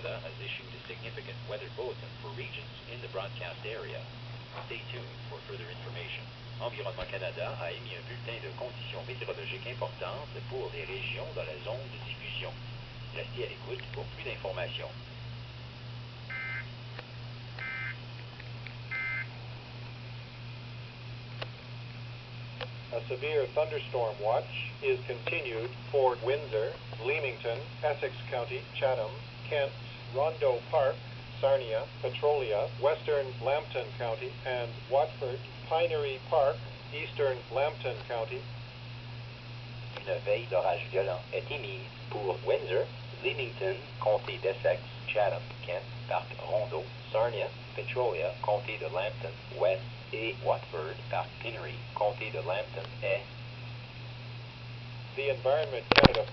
Canada has issued a significant weather bulletin for regions in the broadcast area. Stay tuned for further information. Environnement Canada a émis un bulletin de conditions météorologiques importantes pour les régions dans la zone de diffusion. Restez à l'écoute pour plus d'informations. A severe thunderstorm watch is continued for Windsor, Leamington, Essex County, Chatham, Kent, Rondo Park, Sarnia, Petrolia, Western Lambton County, and Watford, Pinery Park, Eastern Lambton County. Une veille d'orage violent est émise pour Windsor, Leamington, comté d'Essex, Chatham, Kent, parc Rondo, Sarnia, Petrolia, comté de Lambton, West, et Watford, parc Pinery, comté de Lambton, est. The Environment Canada